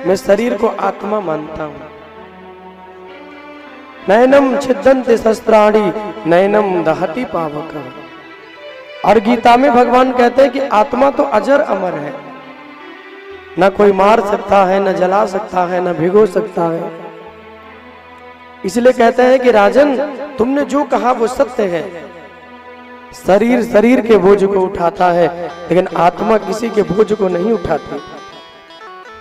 मैं शरीर को आत्मा मानता हूं। नयनम छिद्दन्ति शस्त्राणि नयनम दहति पावक। और गीता में भगवान कहते हैं कि आत्मा तो अजर अमर है, न कोई मार सकता है, न जला सकता है, न भिगो सकता है। इसलिए कहते हैं कि राजन, तुमने जो कहा वो सत्य है। शरीर शरीर के बोझ को उठाता है, लेकिन आत्मा किसी के बोझ को नहीं उठाती।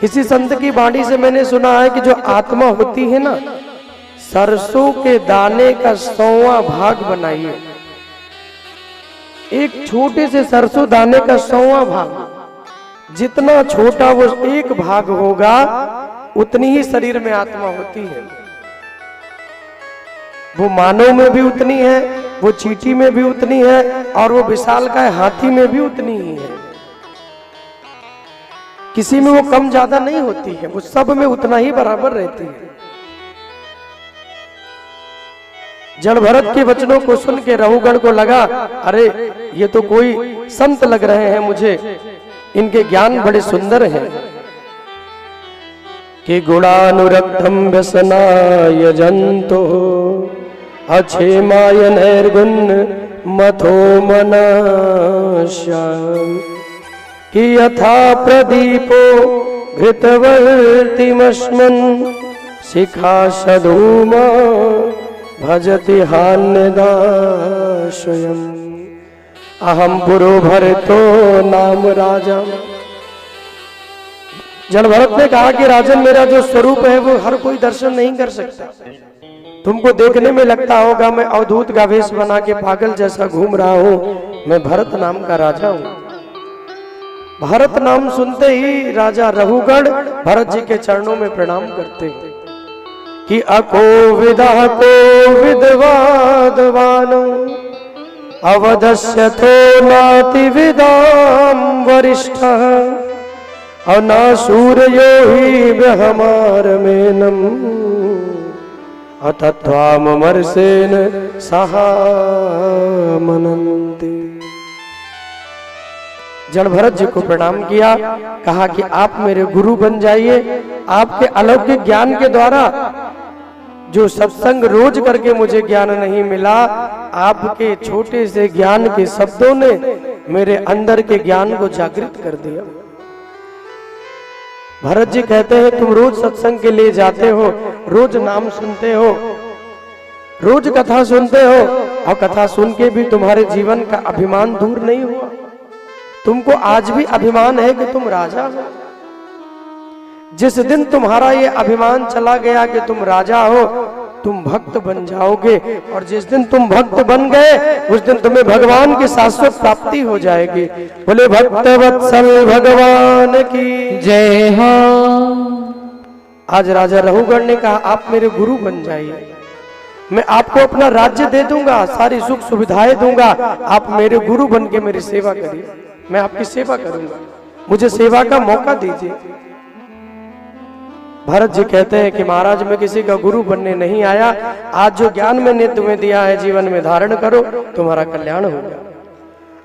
किसी संत की वाणी से मैंने सुना है कि जो आत्मा होती है ना, सरसों के दाने का 100वां भाग बनाइए। एक छोटे से सरसों दाने का 100वां भाग, जितना छोटा वो एक भाग होगा उतनी ही शरीर में आत्मा होती है। वो मानव में भी उतनी है, वो चींटी में भी उतनी है, और वो विशालकाय हाथी में भी उतनी ही है। किसी में वो कम ज्यादा नहीं होती है, वो सब में उतना ही बराबर रहती है। जड़ भरत के वचनों को सुन के रहुगण को लगा, अरे ये तो कोई संत लग रहे हैं मुझे, इनके ज्ञान बड़े सुंदर हैं। कि गुणानुरक्तम व्यसनाय जंतो अक्षेमाय नैर्गुण मथो मनाश्याम। कि यथा प्रदीपो घृतवर्तिमस्मन् शिखा सधूमा भजति हान्यदाश्रयम्। अहम पुरो भरतो नाम राजा। जड़ भरत ने कहा कि राजन, मेरा जो स्वरूप है वो हर कोई दर्शन नहीं कर सकता। तुमको देखने में लगता होगा मैं अवधूत का वेश बना के पागल जैसा घूम रहा हूं, मैं भरत नाम का राजा हूं। भरत नाम सुनते ही राजा रहुगण भरत जी के चरणों में प्रणाम करते हैं कि अकोविदा को विद्वादवानो अवधस्यथो नाति विदाम वरिष्ठः अनासूरयो हि ब्रह्मारमेनम अतत्वामर्षेण सहामनन्ति। जड़ भरत जी को प्रणाम किया, कहा कि आप मेरे गुरु बन जाइए। आपके अलौकिक ज्ञान के द्वारा जो सत्संग रोज करके मुझे ज्ञान नहीं मिला, आपके छोटे से ज्ञान के शब्दों ने मेरे अंदर के ज्ञान को जागृत कर दिया। भरत जी कहते हैं, तुम रोज सत्संग के लिए जाते हो, रोज नाम सुनते हो, रोज कथा सुनते हो, और कथा सुन के भी तुम्हारे जीवन का अभिमान दूर नहीं हुआ। तुमको आज भी अभिमान है कि तुम राजा हो। जिस दिन तुम्हारा ये अभिमान चला गया कि तुम राजा हो, तुम भक्त बन जाओगे, और जिस दिन तुम भक्त बन गए उस दिन तुम्हें भगवान की शाश्वत प्राप्ति हो जाएगी। बोले भक्त वत्सल भगवान की जय हो। आज राजा रहुगण ने कहा, आप मेरे गुरु बन जाइए, मैं आपको अपना राज्य दे दूंगा, सारी सुख सुविधाएं दूंगा, आप मेरे गुरु बन के मेरी सेवा करिए, मैं आपकी सेवा करूंगा, मुझे सेवा का मौका दीजिए। भरत जी कहते हैं कि महाराज, मैं किसी का गुरु बनने नहीं आया, आज जो ज्ञान मैंने तुम्हें दिया है जीवन में धारण करो, तुम्हारा कल्याण होगा।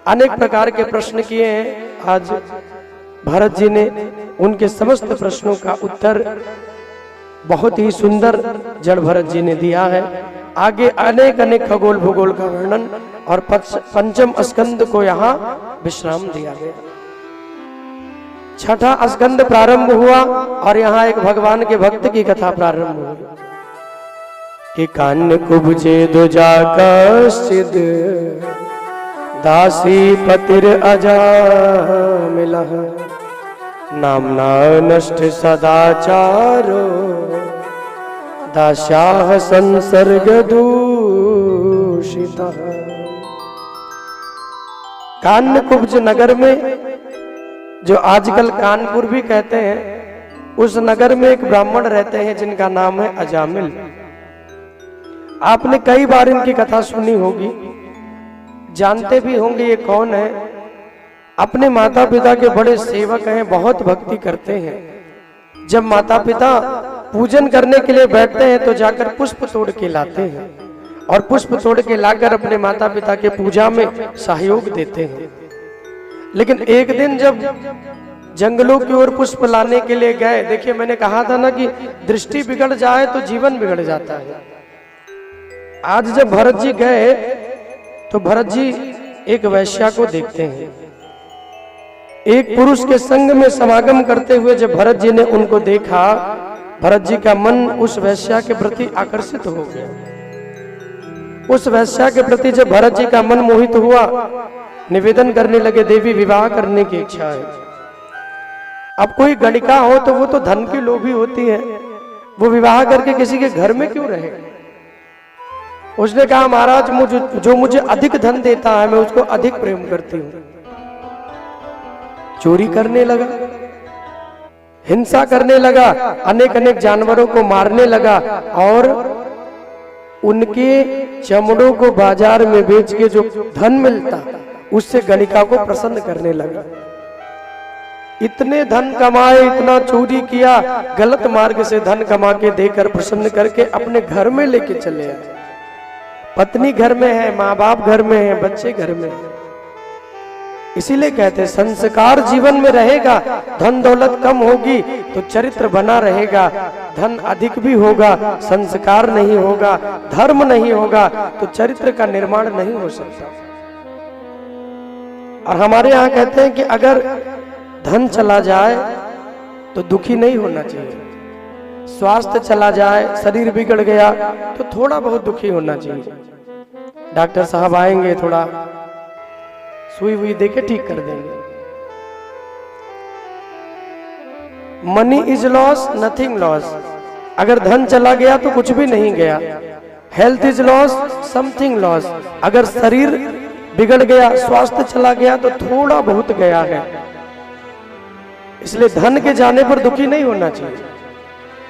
अनेक प्रकार के प्रश्न किए हैं, आज भरत जी ने उनके समस्त प्रश्नों का उत्तर बहुत ही सुंदर जड़ भरत जी ने दिया है। आगे अनेक अनेक खगोल भूगोल का वर्णन और पंचम स्कंद को यहाँ विश्राम दिया गया। छठा स्कंद प्रारंभ हुआ और यहाँ एक भगवान के भक्त की कथा प्रारंभ हुई कि कान्य कुब्जे दुजा कश्चिद दासी पतिर अजामिलः नामना नष्ट सदाचारो दास्याः संसर्ग दूषितः। कान्य कुब्ज नगर में, जो आजकल कानपुर भी कहते हैं, उस नगर में एक ब्राह्मण रहते हैं जिनका नाम है अजामिल। आपने कई बार इनकी कथा सुनी होगी, जानते भी होंगे ये कौन है। अपने माता पिता के बड़े सेवक हैं, बहुत भक्ति करते हैं। जब माता पिता पूजन करने के लिए बैठते हैं तो जाकर पुष्प तोड़ के लाते हैं और पुष्प तोड़ के लाकर अपने माता पिता के पूजा में सहयोग देते हैं। लेकिन एक दिन जब जंगलों की ओर पुष्प लाने के लिए गए। देखिए मैंने कहा था ना कि दृष्टि बिगड़ जाए तो जीवन बिगड़ जाता है। आज जब भरत जी गए तो भरत जी एक वैश्या को देखते हैं। एक पुरुष के संग में समागम करते हुए जब भरत जी ने उनको देखा, भरत जी का मन उस वैश्या के प्रति आकर्षित हो गया। उस वैश्या के प्रति जब भरत जी का मन मोहित हुआ, निवेदन करने लगे, देवी विवाह करने की इच्छा है। अब कोई गणिका हो तो वो तो धन की लोभी होती है, वो विवाह करके किसी के घर में क्यों रहे। उसने कहा महाराज जो मुझे अधिक धन देता है मैं उसको अधिक प्रेम करती हूं। चोरी करने लगा, हिंसा करने लगा, अनेक अनेक जानवरों को मारने लगा और उनके चमड़ों को बाजार में बेच के जो धन मिलता उससे गणिका को प्रसन्न करने लगा। इतने धन कमाए, इतना चोरी किया, गलत मार्ग से धन कमा के देकर प्रसन्न करके अपने घर में लेके चले आए। पत्नी घर में है, माँ बाप घर में है, बच्चे घर में है। इसीलिए कहते हैं संस्कार जीवन में रहेगा, धन दौलत कम होगी तो चरित्र बना रहेगा। धन अधिक भी होगा, संस्कार नहीं होगा, धर्म नहीं होगा तो चरित्र का निर्माण नहीं हो सकता। और हमारे यहाँ कहते हैं कि अगर धन चला जाए तो दुखी नहीं होना चाहिए, स्वास्थ्य चला जाए, शरीर बिगड़ गया तो थोड़ा बहुत दुखी होना चाहिए। डॉक्टर साहब आएंगे, थोड़ा सुई हुई देके ठीक कर देंगे। Money is loss, nothing loss. अगर धन चला गया तो कुछ भी नहीं गया। Health is loss, something loss. अगर शरीर बिगड़ गया, स्वास्थ्य चला गया तो थोड़ा बहुत गया है। इसलिए धन के जाने पर दुखी नहीं होना चाहिए।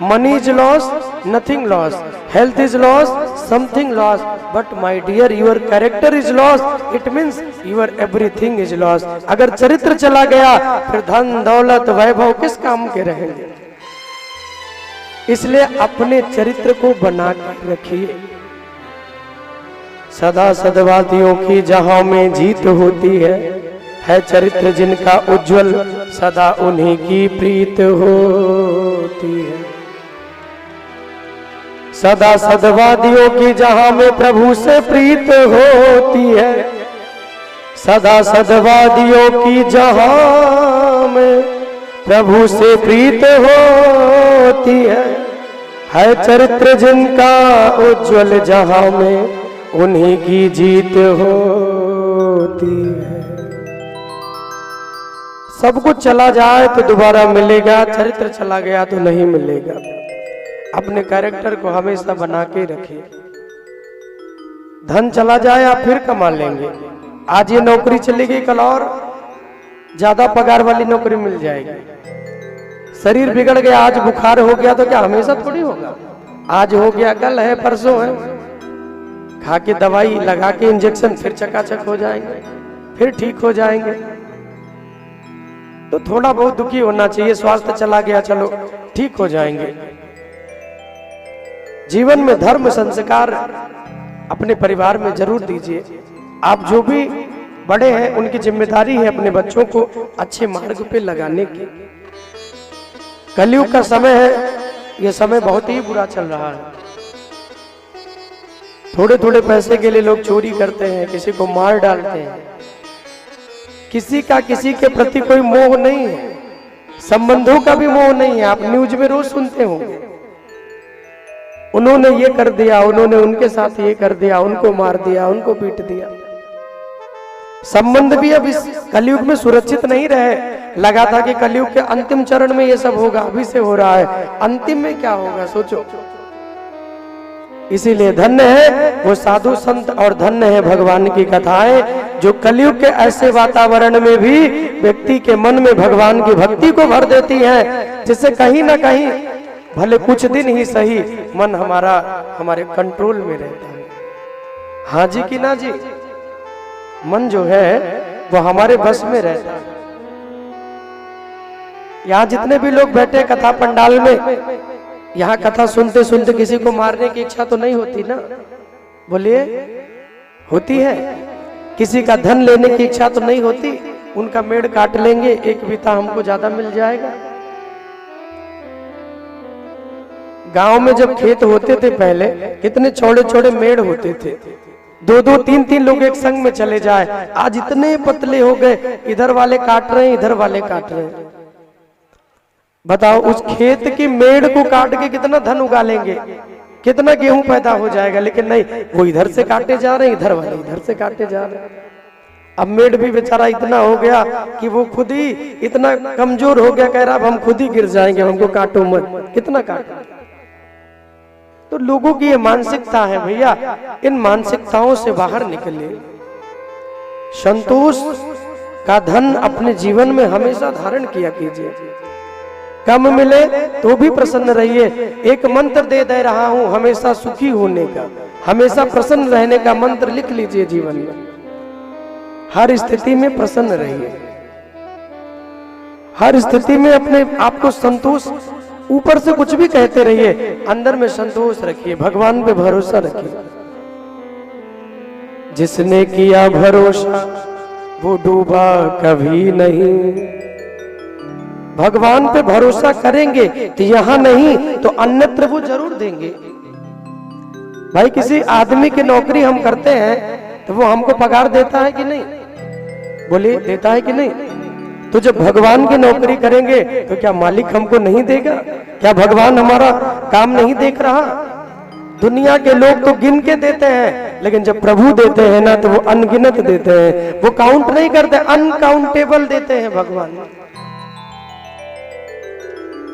Money is loss, nothing loss, health is loss, something loss, but my dear your character is loss, it means your everything is loss. अगर चरित्र चला गया फिर धन दौलत वैभव किस काम के रहेंगे। इसलिए अपने चरित्र को बना कर रखिए। सदा सद्भावतियों की जहां में जीत होती है चरित्र जिनका उज्जवल, सदा उन्हीं की प्रीत होती है। सदा सद्भावतियों की जहां में प्रभु से प्रीत होती है, सदा सद्भावतियों की जहां में प्रभु से प्रीत होती है चरित्र जिनका उज्जवल, जहां में उन्हीं की जीत होती है। सब कुछ चला जाए तो दोबारा मिलेगा, चरित्र चला गया तो नहीं मिलेगा। अपने कैरेक्टर को हमेशा बना के रखिए। धन चला जाए आप फिर कमा लेंगे। आज ये नौकरी चली गई, कल और ज्यादा पगार वाली नौकरी मिल जाएगी। शरीर बिगड़ गया, आज बुखार हो गया तो क्या हमेशा थोड़ी होगा। आज हो गया, कल है, परसों है, खा के दवाई लगा के इंजेक्शन फिर चकाचक हो जाएंगे, फिर ठीक हो जाएंगे। तो थोड़ा बहुत दुखी होना चाहिए। स्वास्थ्य चला गया, चलो ठीक हो जाएंगे। जीवन में धर्म संस्कार अपने परिवार में जरूर दीजिए। आप जो भी बड़े हैं उनकी जिम्मेदारी है अपने बच्चों को अच्छे मार्ग पे लगाने की। कलयुग का समय है, यह समय बहुत ही बुरा चल रहा है। थोड़े थोड़े पैसे के लिए लोग चोरी करते हैं, किसी को मार डालते हैं। किसी का किसी के प्रति कोई मोह नहीं है, संबंधों का भी मोह नहीं है। आप न्यूज में रोज सुनते होंगे, उन्होंने ये कर दिया, उन्होंने उनके साथ ये कर दिया, उनको मार दिया, उनको पीट दिया। संबंध भी अब इस कलयुग में सुरक्षित नहीं रहे। लगा था कि कलयुग के अंतिम चरण में ये सब होगा, अभी से हो रहा है, अंतिम में क्या होगा सोचो। इसीलिए धन्य है वो साधु संत और धन्य है भगवान की कथाएं, जो कलयुग के ऐसे वातावरण में भी व्यक्ति के मन में भगवान की भक्ति को भर देती हैं, जिससे कहीं ना कहीं भले कुछ दिन ही सही मन हमारा हमारे कंट्रोल में रहता है। हाँ जी कि ना जी, मन जो है वो हमारे बस में रहता है। यहाँ जितने भी लोग बैठे कथा पंडाल में, यहाँ कथा सुनते सुनते किसी को मारने की इच्छा तो नहीं होती ना? बोलिए, होती है? किसी का धन लेने की इच्छा तो नहीं होती? उनका मेड़ काट लेंगे, एक बिता हमको ज्यादा मिल जाएगा। गांव में जब खेत होते थे पहले, कितने छोटे छोटे मेड़ होते थे, दो दो तीन तीन लोग एक संग में चले जाए। आज इतने पतले हो गए, इधर वाले काट रहे हैं, इधर वाले काट रहे हैं। बताओ, उस खेत की मेड़ को काट के कितना धन उगा लेंगे, कितना गेहूं पैदा हो जाएगा। लेकिन नहीं, वो इधर से काटे जा रहे हैं, इधर वाले इधर से काटे जा रहे हैं। अब मेड़ भी बेचारा इतना हो गया कि वो खुद ही इतना कमजोर हो गया, कह रहा अब हम खुद ही गिर जाएंगे, हमको काटो मत। कितना काटो। तो लोगों की ये मानसिकता है भैया, इन मानसिकताओं से बाहर निकले। संतोष का धन अपने जीवन में हमेशा धारण किया कीजिए। कम मिले तो भी प्रसन्न रहिए। एक मंत्र दे रहा हूं हमेशा सुखी होने का, हमेशा प्रसन्न रहने का मंत्र लिख लीजिए जीवन में। हर स्थिति में प्रसन्न रहिए, हर स्थिति में अपने आप को संतोष, ऊपर से कुछ भी कहते रहिए, अंदर में संतोष रखिए, भगवान पे भरोसा रखिए। जिसने किया भरोसा वो डूबा कभी नहीं। भगवान पे भरोसा करेंगे तो यहां नहीं तो अन्यत्र वो जरूर देंगे। भाई, किसी आदमी की नौकरी हम करते हैं तो वो हमको पगार देता है कि नहीं? बोलिए, देता है कि नहीं? तो जब भगवान की नौकरी करेंगे तो क्या मालिक हमको नहीं देगा? क्या भगवान हमारा काम नहीं देख रहा? दुनिया के लोग तो गिन के देते हैं, लेकिन जब प्रभु देते हैं ना तो वो अनगिनत देते हैं, वो काउंट नहीं करते, अनकाउंटेबल देते हैं भगवान।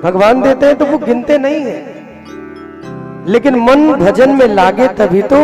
भगवान देते हैं तो वो गिनते नहीं है। लेकिन मन भजन में लागे तभी तो